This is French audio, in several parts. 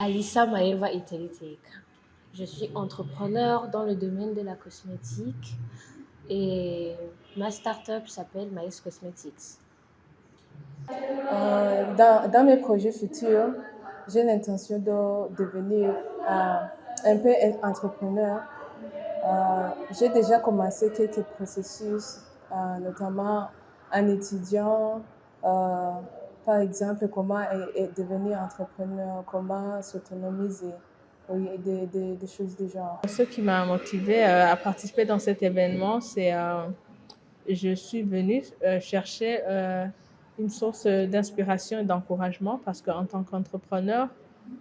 Alissa Maeva Iteliteka. Je suis entrepreneur dans le domaine de la cosmétique et ma start-up s'appelle Maïs Cosmetics. Dans mes projets futurs, j'ai l'intention de devenir un peu entrepreneur. J'ai déjà commencé quelques processus, notamment en étudiant, euh, par exemple, comment devenir entrepreneur, comment s'autonomiser, oui, et des choses du genre. Ce qui m'a motivée à participer dans cet événement, c'est je suis venue chercher une source d'inspiration et d'encouragement parce qu'en tant qu'entrepreneur,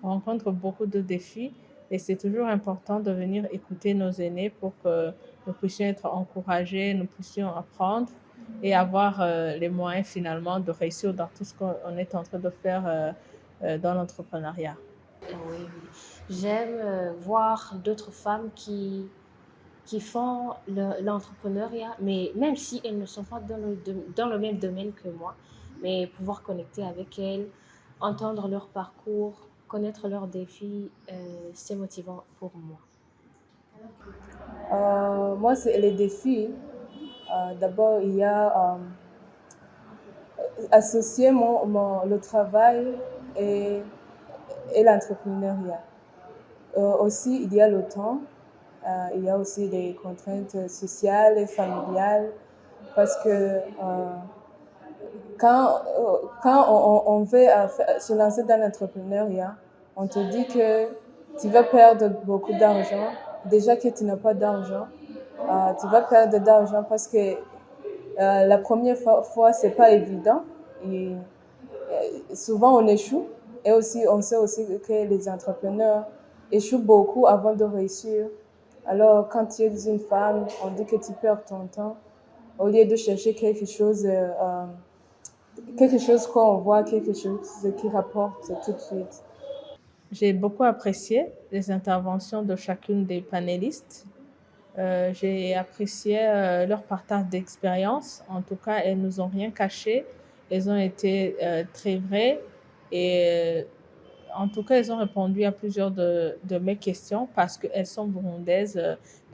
on rencontre beaucoup de défis et c'est toujours important de venir écouter nos aînés pour que nous puissions être encouragés, nous puissions apprendre et avoir les moyens finalement de réussir dans tout ce qu'on est en train de faire dans l'entrepreneuriat. Oui, oui. J'aime voir d'autres femmes qui font l'entrepreneuriat, mais même si elles ne sont pas dans le même domaine que moi, mais pouvoir connecter avec elles, entendre leur parcours, connaître leurs défis, c'est motivant pour moi. Moi, c'est les défis. D'abord, il y a associer le travail et, et l'entrepreneuriat. Aussi, il y a le temps. Il y a aussi des contraintes sociales et familiales parce que quand on veut se lancer dans l'entrepreneuriat, on te dit que tu vas perdre beaucoup d'argent. Déjà que tu n'as pas d'argent, tu vas perdre d'argent parce que la première fois, c'est pas évident. Et souvent, on échoue. Et aussi, on sait aussi que les entrepreneurs échouent beaucoup avant de réussir. Alors, quand tu es une femme, on dit que tu perds ton temps au lieu de chercher quelque chose qu'on voit, quelque chose qui rapporte tout de suite. J'ai beaucoup apprécié les interventions de chacune des panélistes. J'ai apprécié leur partage d'expérience. En tout cas, elles nous ont rien caché. Elles ont été très vraies et en tout cas, elles ont répondu à plusieurs de mes questions parce qu'elles sont burundaises.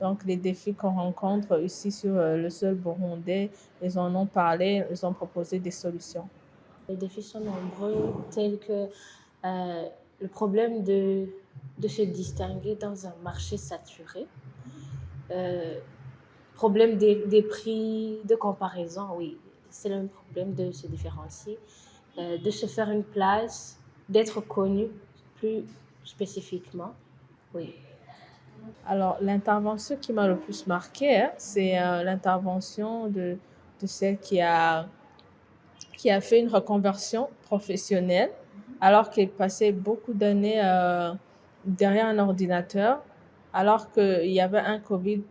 Donc, les défis qu'on rencontre ici sur le sol burundais, elles en ont parlé, elles ont proposé des solutions. Les défis sont nombreux, tels que euh, le problème de se distinguer dans un marché saturé, euh, problème des prix de comparaison, oui, c'est le même problème de se différencier, de se faire une place, d'être connu plus spécifiquement, oui. Alors, l'intervention qui m'a le plus marqué, hein, c'est l'intervention de celle qui a fait une reconversion professionnelle alors qu'elle passait beaucoup d'années derrière un ordinateur, alors qu'il y avait un COVID,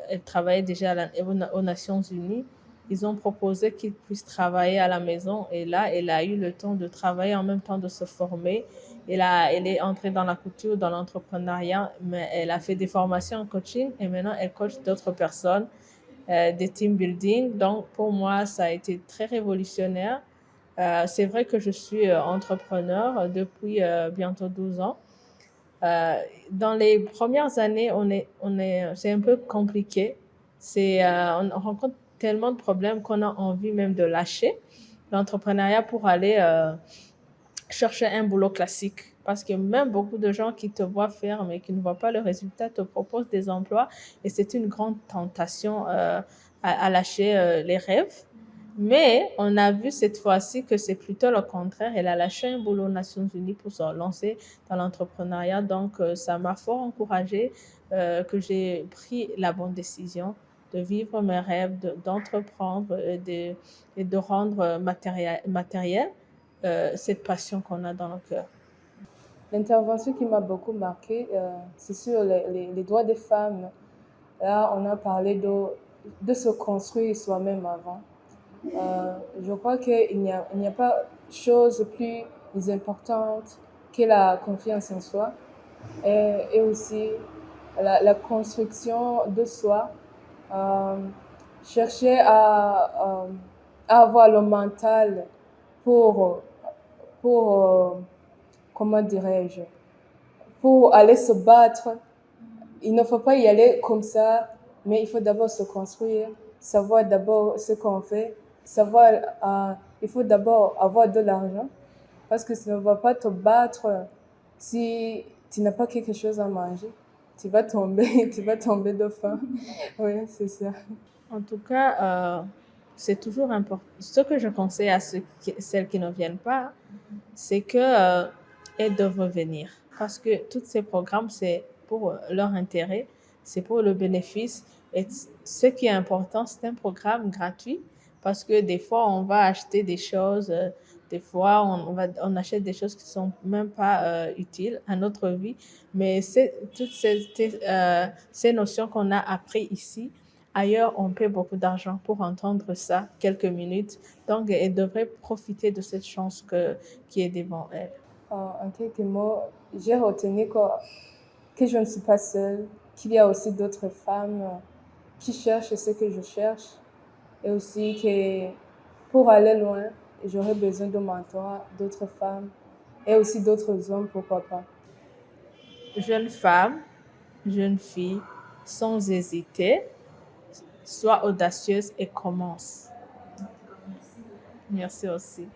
elle travaillait déjà aux Nations Unies. Ils ont proposé qu'il puisse travailler à la maison et là, elle a eu le temps de travailler en même temps de se former. Elle est entrée dans la couture, dans l'entrepreneuriat, mais elle a fait des formations en coaching et maintenant elle coach d'autres personnes des team building. Donc, pour moi, ça a été très révolutionnaire. C'est vrai que je suis entrepreneur depuis bientôt 12 ans. Euh, dans les premières années, c'est un peu compliqué. On rencontre tellement de problèmes qu'on a envie même de lâcher l'entrepreneuriat pour aller chercher un boulot classique. Parce que même beaucoup de gens qui te voient faire, mais qui ne voient pas le résultat, te proposent des emplois. Et c'est une grande tentation à lâcher les rêves. Mais on a vu cette fois-ci que c'est plutôt le contraire. Elle a lâché un boulot aux Nations Unies pour se lancer dans l'entrepreneuriat. Donc, ça m'a fort encouragée que j'ai pris la bonne décision de vivre mes rêves, d'entreprendre et de rendre matériel cette passion qu'on a dans le cœur. L'intervention qui m'a beaucoup marquée, c'est sur les droits des femmes. Là, on a parlé de se construire soi-même avant. Je crois il n'y a pas chose plus importante que la confiance en soi et aussi la construction de soi. Euh, chercher à avoir le mental pour, pour comment dirais-je, pour aller se battre, il ne faut pas y aller comme ça, mais il faut d'abord se construire, savoir d'abord ce qu'on fait, savoir, il faut d'abord avoir de l'argent, parce que ça ne va pas te battre si tu n'as pas quelque chose à manger. Tu vas tomber, tu vas tomber de faim. Oui, c'est ça. En tout cas, c'est toujours important. Ce que je conseille à celles qui ne viennent pas, c'est que elles doivent venir. Parce que tous ces programmes, c'est pour leur intérêt, c'est pour le bénéfice. Et ce qui est important, c'est un programme gratuit. Parce que des fois, on va acheter des choses, des fois, on achète des choses qui ne sont même pas utiles à notre vie. Mais toutes ces notions qu'on a apprises ici, ailleurs, on paie beaucoup d'argent pour entendre ça quelques minutes. Donc, elle devrait profiter de cette chance qui est devant elle. En quelques mots, j'ai retenu que je ne suis pas seule, qu'il y a aussi d'autres femmes qui cherchent ce que je cherche et aussi que pour aller loin, j'aurais besoin de mentors, d'autres femmes et aussi d'autres hommes, pourquoi pas. Jeune femme, jeune fille, sans hésiter, sois audacieuse et commence. Merci aussi.